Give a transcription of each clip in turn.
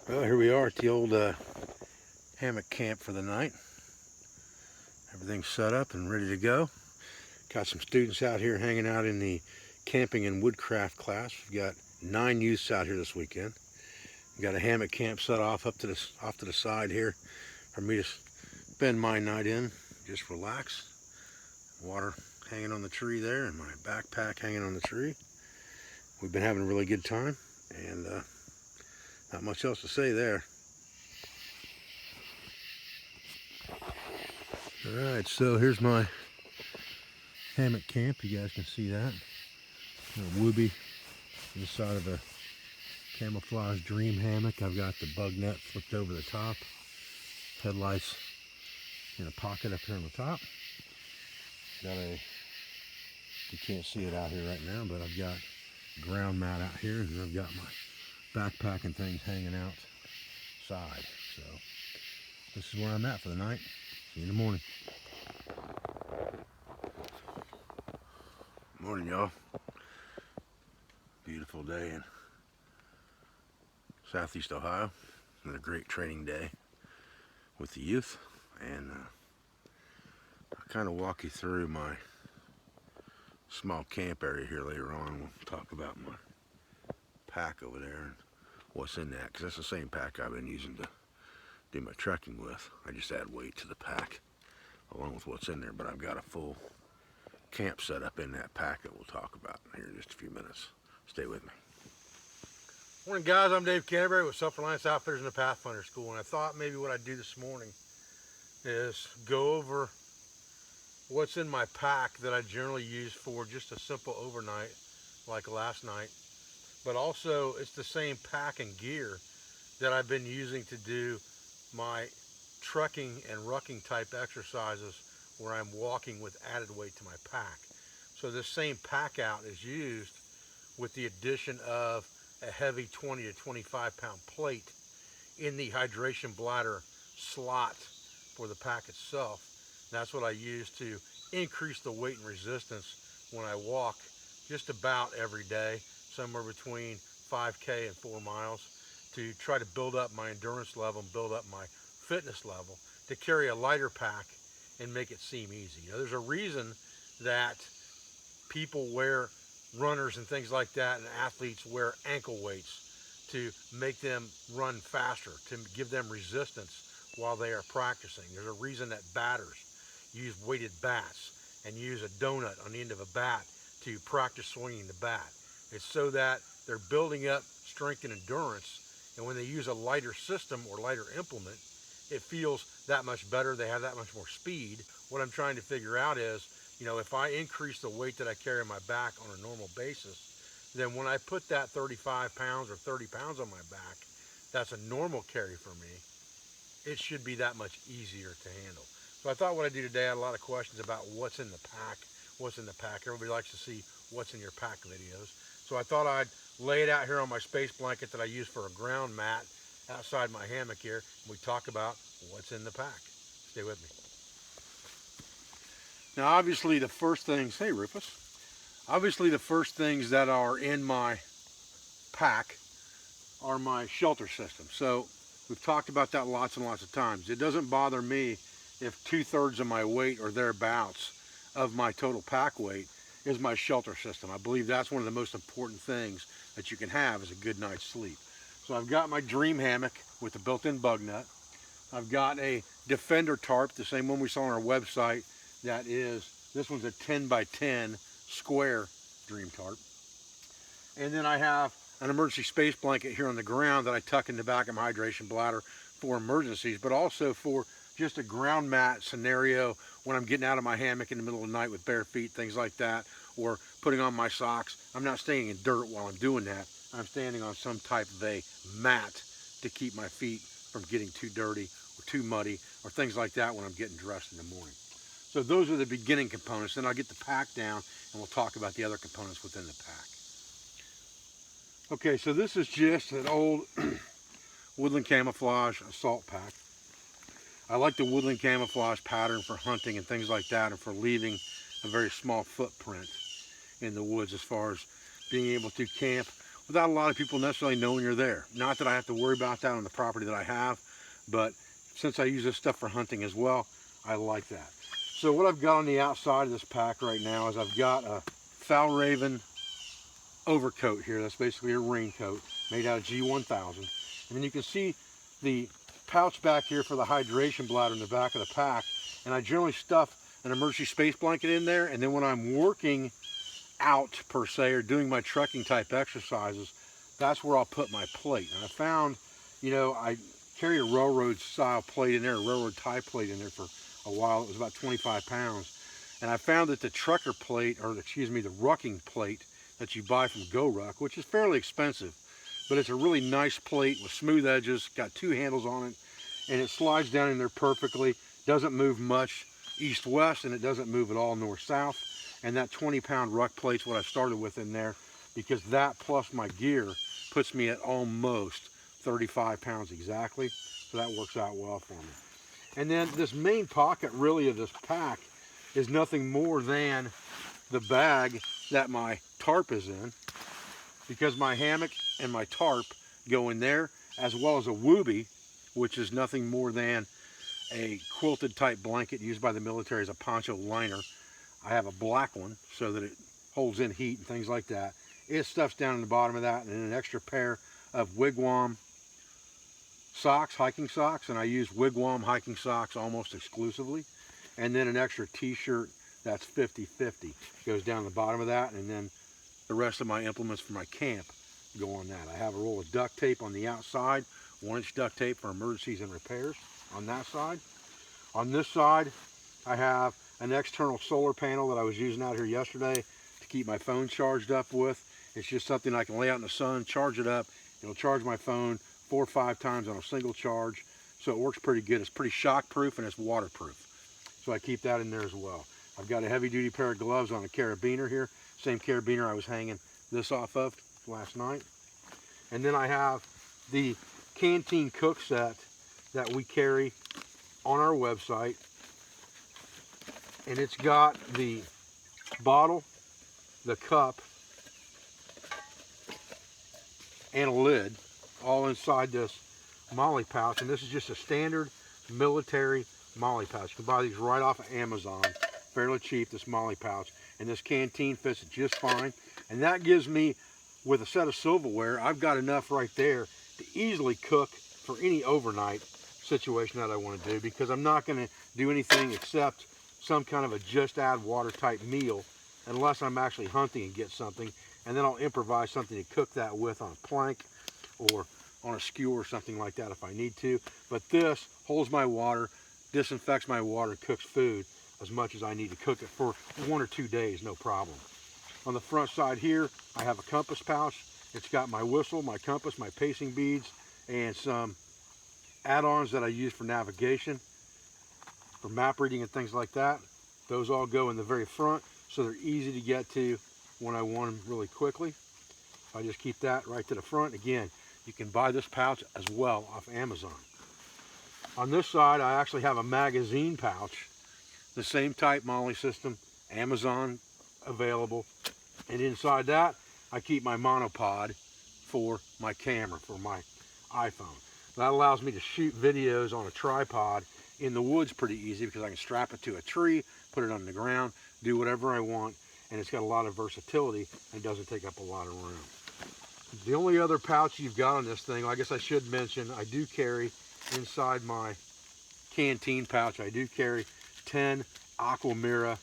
Well, here we are at the old hammock camp for the night. Everything's set up and ready to go. Got some students out here hanging out in the camping and woodcraft class. We've got 9 youths out here this weekend. We've got a hammock camp set off to the side here for me to spend my night in. Just relax. Water hanging on the tree there and my backpack hanging on the tree. We've been having a really good time and not much else to say there. Alright, so here's my hammock camp. You guys can see that. A whoopee inside of a Camouflage dream hammock. I've got the bug net flipped over the top. Headlights in a pocket up here on the top. You can't see it out here right now, but I've got a ground mat out here, and I've got my backpack and things hanging outside. So this is where I'm at for the night. See you in the morning. Morning, y'all. Beautiful day in Southeast Ohio. Another great training day with the youth, and I'll kind of walk you through my small camp area here later on. We'll talk about my pack over there and what's in that, because that's the same pack I've been using to do my trekking with. I just add weight to the pack along with what's in there, but I've got a full camp set up in that pack that we'll talk about here in just a few minutes. Stay with me. Morning, guys. I'm Dave Canterbury with Self-Reliance Outfitters in the Pathfinder School, and I thought maybe what I'd do this morning is go over what's in my pack that I generally use for just a simple overnight like last night, but also it's the same pack and gear that I've been using to do my trekking and rucking type exercises where I'm walking with added weight to my pack. So this same pack out is used with the addition of a heavy 20 to 25 pound plate in the hydration bladder slot for the pack itself. That's what I use to increase the weight and resistance when I walk just about every day, somewhere between 5K and 4 miles, to try to build up my endurance level and build up my fitness level to carry a lighter pack and make it seem easy. You know, there's a reason that people wear, runners and things like that, and athletes wear ankle weights to make them run faster, to give them resistance while they are practicing. There's a reason that batters use weighted bats and use a donut on the end of a bat to practice swinging the bat. It's so that they're building up strength and endurance, and when they use a lighter system or lighter implement, it feels that much better. They have that much more speed. What I'm trying to figure out is, you know, if I increase the weight that I carry on my back on a normal basis, then when I put that 35 pounds or 30 pounds on my back, that's a normal carry for me, it should be that much easier to handle. So I thought what I'd do today, I had a lot of questions about what's in the pack, what's in the pack. Everybody likes to see what's in your pack videos. So I thought I'd lay it out here on my space blanket that I use for a ground mat outside my hammock here, and we talk about what's in the pack. Stay with me. Now obviously the first things, hey Rufus, obviously the first things that are in my pack are my shelter system. So we've talked about that lots and lots of times. It doesn't bother me if 2/3 of my weight or thereabouts of my total pack weight is my shelter system. I believe that's one of the most important things that you can have is a good night's sleep. So I've got my dream hammock with the built-in bug nut. I've got a Defender tarp, the same one we saw on our website. That is, this one's a 10 by 10 square dream tarp. And then I have an emergency space blanket here on the ground that I tuck in the back of my hydration bladder for emergencies, but also for just a ground mat scenario when I'm getting out of my hammock in the middle of the night with bare feet, things like that, or putting on my socks. I'm not staying in dirt while I'm doing that. I'm standing on some type of a mat to keep my feet from getting too dirty or too muddy or things like that when I'm getting dressed in the morning. So those are the beginning components. Then I'll get the pack down and we'll talk about the other components within the pack. Okay, so this is just an old Woodland Camouflage assault pack. I like the Woodland Camouflage pattern for hunting and things like that, and for leaving a very small footprint in the woods as far as being able to camp without a lot of people necessarily knowing you're there. Not that I have to worry about that on the property that I have, but since I use this stuff for hunting as well, I like that. So what I've got on the outside of this pack right now is I've got a Fjällräven overcoat here. That's basically a raincoat made out of G1000. And then you can see the pouch back here for the hydration bladder in the back of the pack. And I generally stuff an emergency space blanket in there. And then when I'm working out per se, or doing my trekking type exercises, that's where I'll put my plate. And I found, you know, I carried a railroad style plate in there, a railroad tie plate in there for a while. It was about 25 pounds. And I found that the trucker plate, or excuse me, the rucking plate that you buy from Go Ruck, which is fairly expensive, but it's a really nice plate with smooth edges, got 2 handles on it, and it slides down in there perfectly, doesn't move much east-west, and it doesn't move at all north-south. And that 20-pound ruck plate's what I started with in there, because that plus my gear puts me at almost 35 pounds exactly, so that works out well for me. And then this main pocket really of this pack is nothing more than the bag that my tarp is in, because my hammock and my tarp go in there, as well as a woobie, which is nothing more than a quilted type blanket used by the military as a poncho liner. I have a black one so that it holds in heat and things like that. It stuffs down in the bottom of that, and then an extra pair of Wigwam socks, hiking socks, and I use Wigwam hiking socks almost exclusively. And then an extra t-shirt that's 50-50 goes down the bottom of that, and then the rest of my implements for my camp go on that. I have a roll of duct tape on the outside, 1-inch duct tape for emergencies and repairs on that side. On this side, I have an external solar panel that I was using out here yesterday to keep my phone charged up with. It's just something I can lay out in the sun, charge it up. It'll charge my phone 4 or 5 times on a single charge, so it works pretty good. It's pretty shock proof and it's waterproof, so I keep that in there as well. I've got a heavy duty pair of gloves on a carabiner here, same carabiner I was hanging this off of last night. And then I have the canteen cook set that we carry on our website, and it's got the bottle, the cup, and a lid all inside this molly pouch. And this is just a standard military molly pouch. You can buy these right off of Amazon, fairly cheap, this molly pouch, and this canteen fits it just fine. And that gives me, with a set of silverware, I've got enough right there to easily cook for any overnight situation that I want to do, because I'm not going to do anything except some kind of a just add water type meal unless I'm actually hunting and get something, and then I'll improvise something to cook that with on a plank or on a skewer or something like that if I need to. But this holds my water, disinfects my water, cooks food as much as I need to cook it for 1 or 2 days, no problem. On the front side here, I have a compass pouch. It's got my whistle, my compass, my pacing beads, and some add-ons that I use for navigation, for map reading and things like that. Those all go in the very front, so they're easy to get to when I want them really quickly. I just keep that right to the front. Again, you can buy this pouch as well off Amazon. On this side, I actually have a magazine pouch, the same type molly system, Amazon available. And inside that, I keep my monopod for my camera, for my iPhone. That allows me to shoot videos on a tripod in the woods pretty easy, because I can strap it to a tree, put it on the ground, do whatever I want, and it's got a lot of versatility and doesn't take up a lot of room. The only other pouch you've got on this thing, I guess I should mention, I do carry inside my canteen pouch, I do carry 10 Aquamira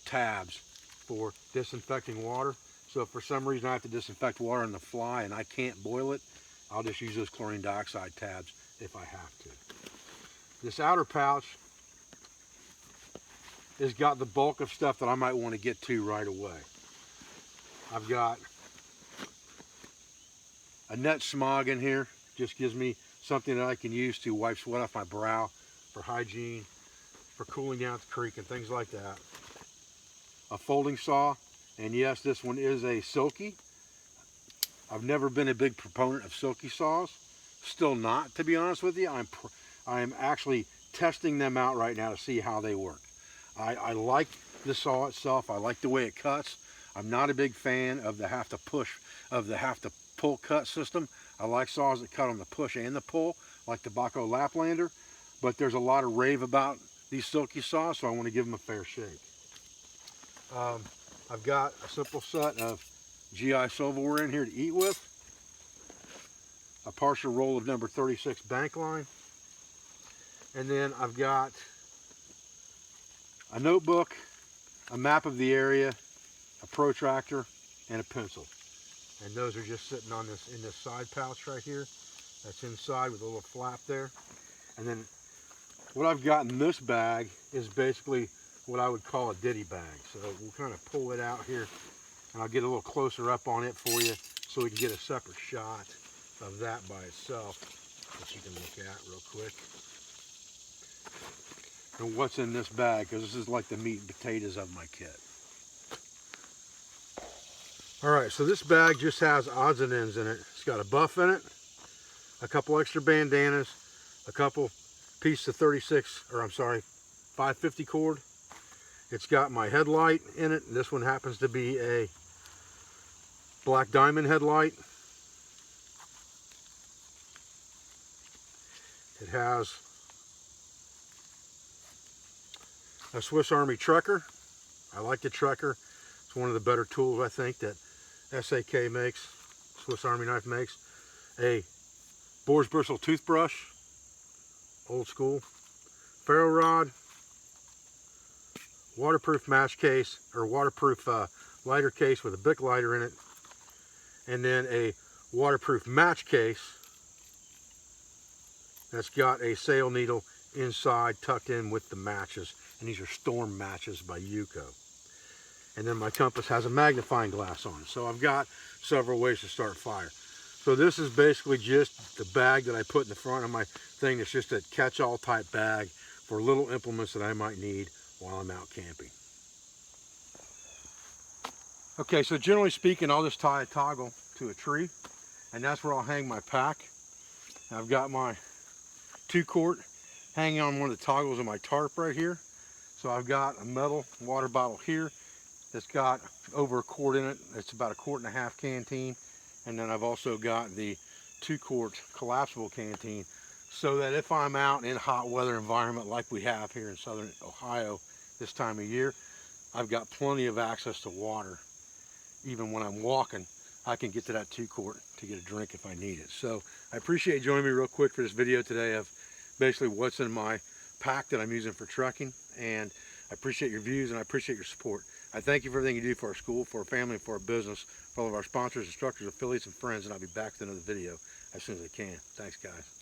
tabs for disinfecting water. So if for some reason I have to disinfect water on the fly and I can't boil it, I'll just use those chlorine dioxide tabs if I have to. This outer pouch has got the bulk of stuff that I might want to get to right away. I've got a net smog in here, just gives me something that I can use to wipe sweat off my brow, for hygiene, for cooling down at the creek and things like that. A folding saw, and yes, this one is a Silky. I've never been a big proponent of Silky saws, still not, to be honest with you. I'm actually testing them out right now to see how they work. I like the saw itself. I like the way it cuts. I'm not a big fan of the have to pull cut system. I like saws that cut on the push and the pull, like the Baco Laplander, but there's a lot of rave about these silky saws, so I want to give them a fair shake. I've got a simple set of GI silverware in here to eat with, a partial roll of number 36 bank line, and then I've got a notebook, a map of the area, a protractor, and a pencil. And those are just sitting on this in this side pouch right here. That's inside with a little flap there. And then what I've got in this bag is basically what I would call a ditty bag. So we'll kind of pull it out here, and I'll get a little closer up on it for you so we can get a separate shot of that by itself that you can look at real quick. And what's in this bag, because this is like the meat and potatoes of my kit. All right, so this bag just has odds and ends in it. It's got a buff in it, a couple extra bandanas, a couple pieces of 550 cord. It's got my headlight in it. This one happens to be a black diamond headlight. It has a Swiss Army Trekker. I like the Trekker. It's one of the better tools, I think, that SAK makes, Swiss Army Knife makes. A boar's bristle toothbrush, old school. Ferro rod, waterproof match case, or waterproof lighter case with a Bic lighter in it, and then a waterproof match case that's got a sail needle inside tucked in with the matches, and these are Storm matches by Yuko. And then my compass has a magnifying glass on it. So I've got several ways to start fire. So this is basically just the bag that I put in the front of my thing. It's just a catch-all type bag for little implements that I might need while I'm out camping. Okay, so generally speaking, I'll just tie a toggle to a tree, and that's where I'll hang my pack. I've got my 2-quart hanging on one of the toggles of my tarp right here. So I've got a metal water bottle here that's got over a quart in it. It's about a 1.5 quart canteen. And then I've also got the 2-quart collapsible canteen, so that if I'm out in hot weather environment like we have here in southern Ohio this time of year, I've got plenty of access to water. Even when I'm walking, I can get to that 2-quart to get a drink if I need it. So I appreciate you joining me real quick for this video today of basically what's in my pack that I'm using for trekking. And I appreciate your views and I appreciate your support. I thank you for everything you do for our school, for our family, and for our business, for all of our sponsors, instructors, affiliates, and friends, and I'll be back with another video as soon as I can. Thanks, guys.